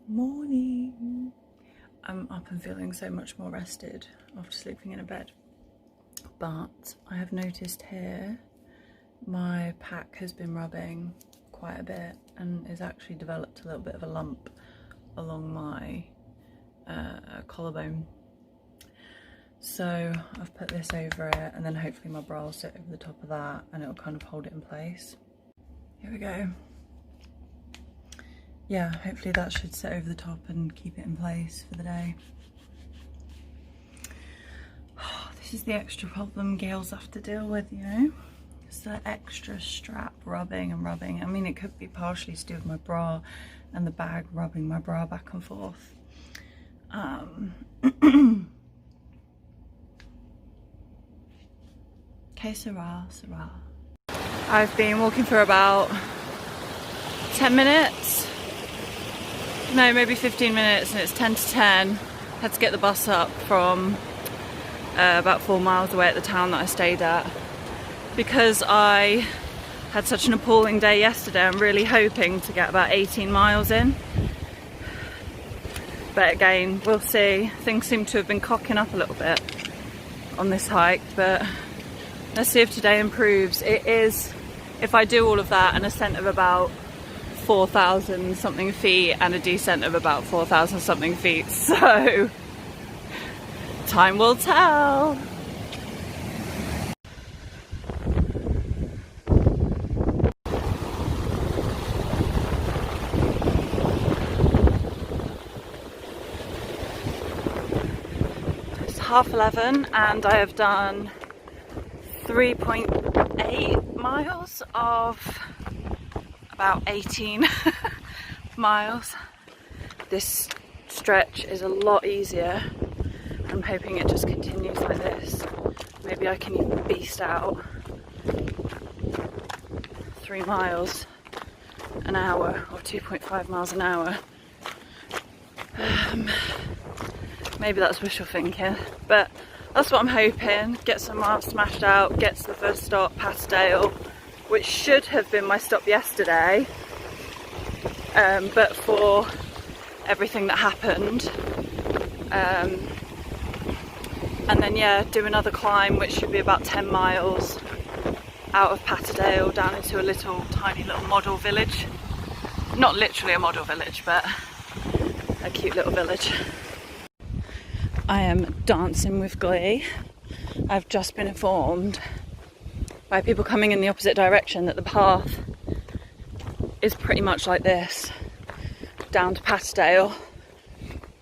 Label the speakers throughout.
Speaker 1: Morning. I'm up and feeling so much more rested after sleeping in a bed, but I have noticed here my pack has been rubbing quite a bit and has actually developed a little bit of a lump along my collarbone. So I've put this over it, and then hopefully my bra will sit over the top of that and it'll kind of hold it in place. Here we go. Yeah, hopefully that should sit over the top and keep it in place for the day. Oh, this is the extra problem girls have to deal with, you know? It's the extra strap rubbing and rubbing. I mean, it could be partially to do with my bra and the bag rubbing my bra back and forth. Okay, Sarah. I've been walking for about 10 minutes. No, maybe 15 minutes, and it's 10 to 10. Had to get the bus up from about 4 miles away at the town that I stayed at. Because I had such an appalling day yesterday, I'm really hoping to get about 18 miles in. But again, we'll see. Things seem to have been cocking up a little bit on this hike, but let's see if today improves. It is, if I do all of that, an ascent of about 4,000 something feet and a descent of about 4,000 something feet, so time will tell. It's 11:30 and I have done 3.8 miles of about 18 miles. This stretch is a lot easier. I'm hoping it just continues like this. Maybe I can even beast out 3 miles an hour or 2.5 miles an hour. Maybe that's wishful thinking, but that's what I'm hoping. Get some miles smashed out, get to the first stop, Patterdale, which should have been my stop yesterday, but for everything that happened. And then yeah, do another climb, which should be about 10 miles out of Patterdale down into a little tiny little model village. Not literally a model village, but a cute little village. I am dancing with glee. I've just been informed by people coming in the opposite direction that the path is pretty much like this down to Patterdale,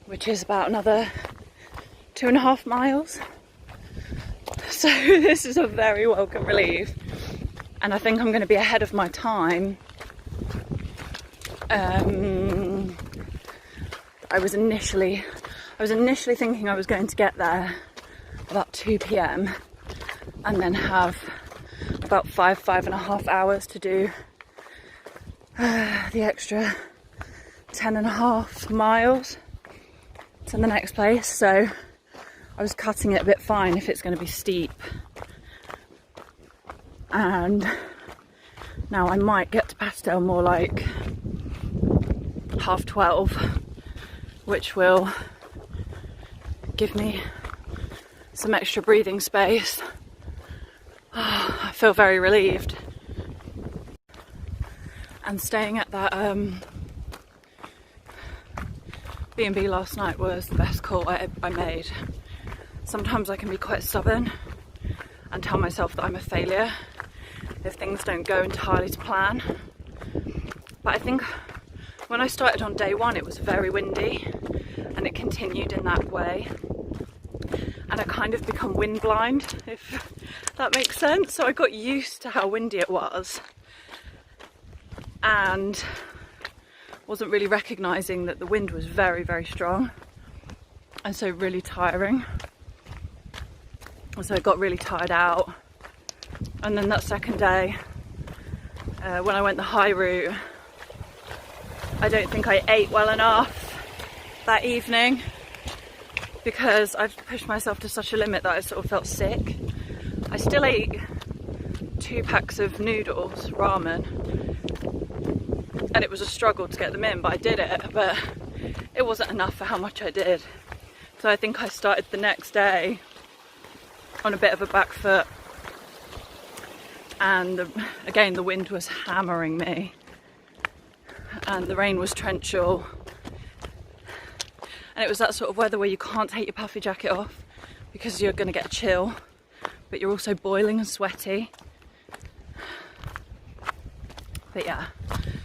Speaker 1: which is about another 2.5 miles. So this is a very welcome relief, and I think I'm going to be ahead of my time. I was initially thinking I was going to get there about 2 p.m. and then have about 5.5 hours to do the extra 10.5 miles to the next place. So I was cutting it a bit fine if it's going to be steep. And now I might get to Patterdale more like 12:30, which will give me some extra breathing space. Oh, I feel very relieved. And staying at that B&B last night was the best call I made. Sometimes I can be quite stubborn and tell myself that I'm a failure if things don't go entirely to plan. But I think when I started on day one, it was very windy and it continued in that way. And I kind of become wind blind, if that makes sense. So I got used to how windy it was and wasn't really recognising that the wind was very, very strong and so really tiring. And so I got really tired out. And then that second day, when I went the high route, I don't think I ate well enough that evening, because I've pushed myself to such a limit that I sort of felt sick. I still ate 2 packs of noodles, ramen, and it was a struggle to get them in, but I did it. But it wasn't enough for how much I did. So I think I started the next day on a bit of a back foot, and again the wind was hammering me and the rain was torrential, and it was that sort of weather where you can't take your puffy jacket off because you're going to get a chill, but you're also boiling and sweaty. But yeah,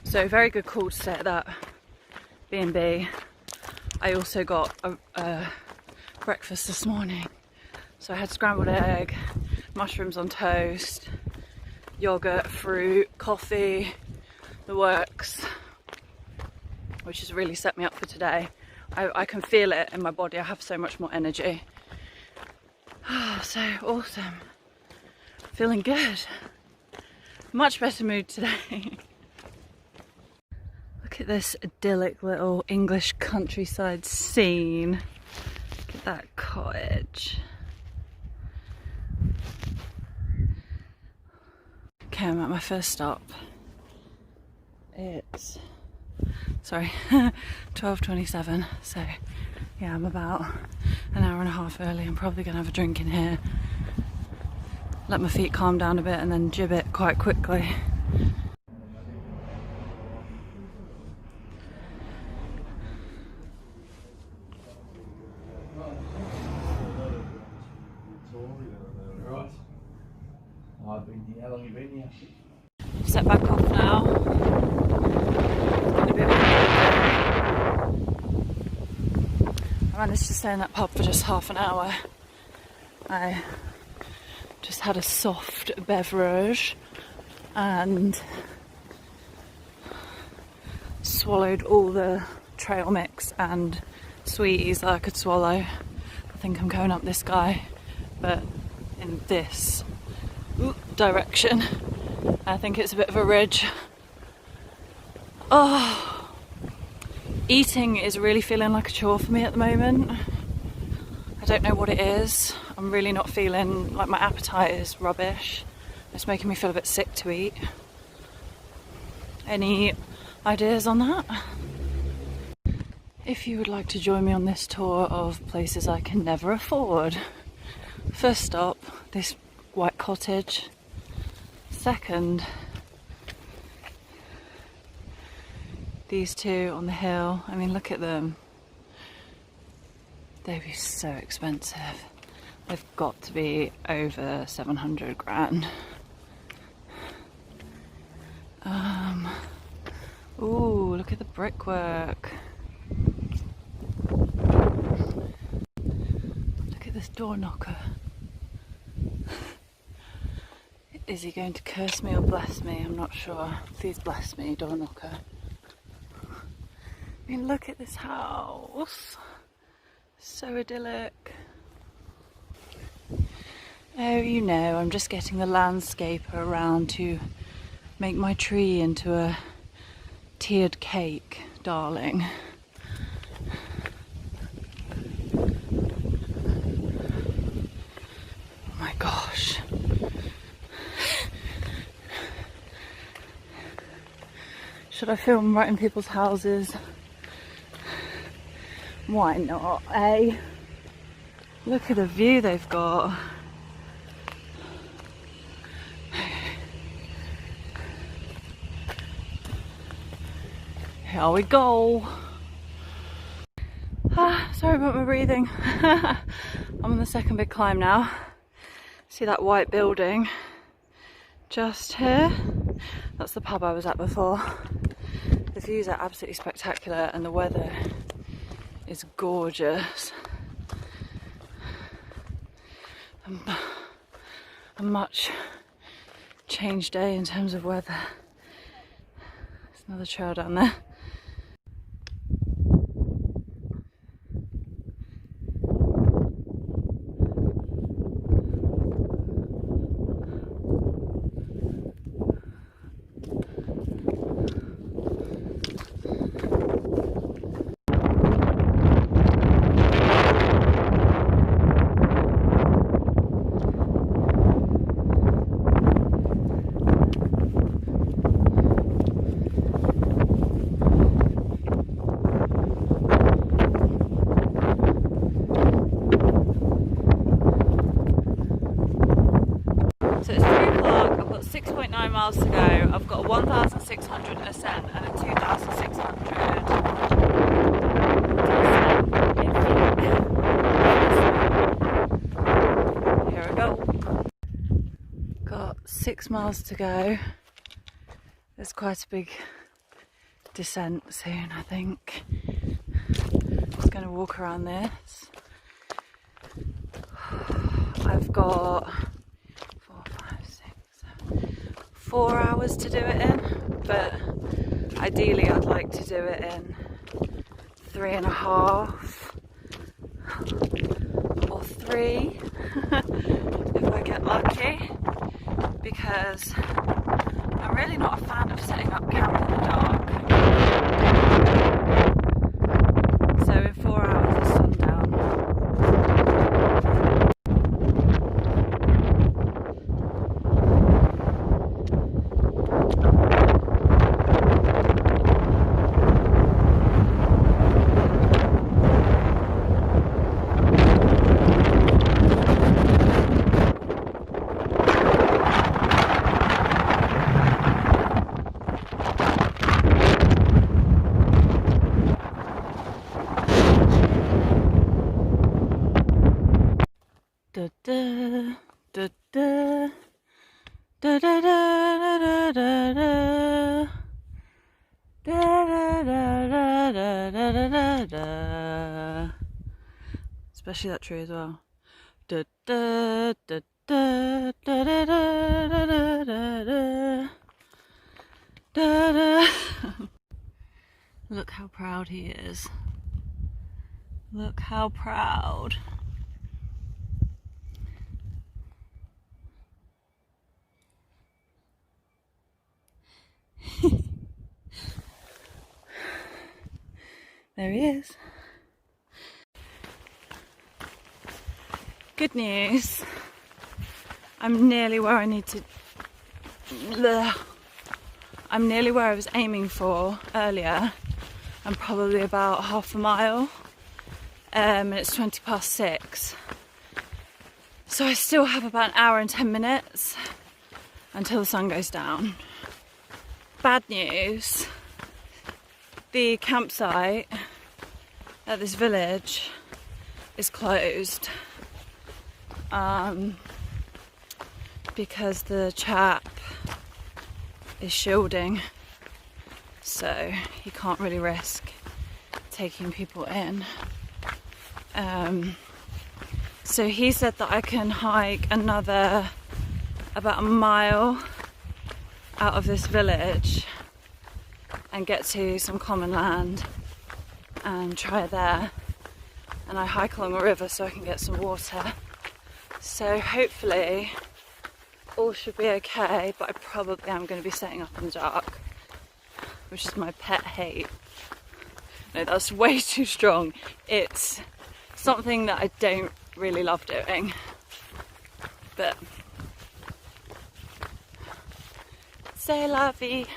Speaker 1: so very good call to stay at that B&B. I also got a breakfast this morning, so I had scrambled egg, mushrooms on toast, yogurt, fruit, coffee, the works, which has really set me up for today. I can feel it in my body. I have so much more energy. Oh, so awesome. Feeling good. Much better mood today. Look at this idyllic little English countryside scene. Look at that cottage. Okay, I'm at my first stop. It's, sorry, 12:27, so yeah, I'm about an hour and a half early. I'm probably going to have a drink in here, let my feet calm down a bit, and then jib it quite quickly. Set back off now. It's been a bit of a I managed to stay in that pub for just half an hour. I just had a soft beverage and swallowed all the trail mix and sweeties that I could swallow. I think I'm going up this guy, but in this direction. I think it's a bit of a ridge. Oh, eating is really feeling like a chore for me at the moment. I don't know what it is. I'm really not feeling like my appetite is rubbish. It's making me feel a bit sick to eat. Any ideas on that? If you would like to join me on this tour of places I can never afford. First stop, this white cottage. Second, these two on the hill. I mean, look at them. They'd be so expensive. They've got to be over 700 grand. Ooh, look at the brickwork. Look at this door knocker. Is he going to curse me or bless me? I'm not sure. Please bless me, door knocker. I mean, look at this house. So idyllic. Oh, you know, I'm just getting the landscaper around to make my tree into a tiered cake, darling. Oh my gosh. Should I film right in people's houses? Why not, eh? Look at the view they've got. Here we go. Sorry about my breathing. I'm on the second big climb now. See that white building just here? That's the pub I was at before. The views are absolutely spectacular and the weather is gorgeous. A much changed day in terms of weather. There's another trail down there. 6.9 miles to go. I've got a 1,600 ascent and a 2,600 descent. Here we go. Got 6 miles to go. There's quite a big descent soon, I think. Just going to walk around this. I've got 4 hours to do it in, but ideally I'd like to do it in 3.5 or 3 if I get lucky, because I'm really not a fan of setting up camp in the dark. So in 4 hours is sundown. Da da da da da da da da da da da da. Especially that tree as well. Da da da da da da da da da da da. Look how proud he is. Look how proud. There he is. Good news. I'm nearly where I need to. I'm nearly where I was aiming for earlier. I'm probably about half a mile. And it's 6:20. So I still have about an hour and 10 minutes until the sun goes down. Bad news. The campsite at this village is closed because the chap is shielding, so he can't really risk taking people in. So he said that I can hike another about a mile out of this village and get to some common land and try there, and I hike along a river so I can get some water. So hopefully all should be okay, but I probably am going to be setting up in the dark, which is my pet hate. No, that's way too strong. It's something that I don't really love doing, but c'est la vie.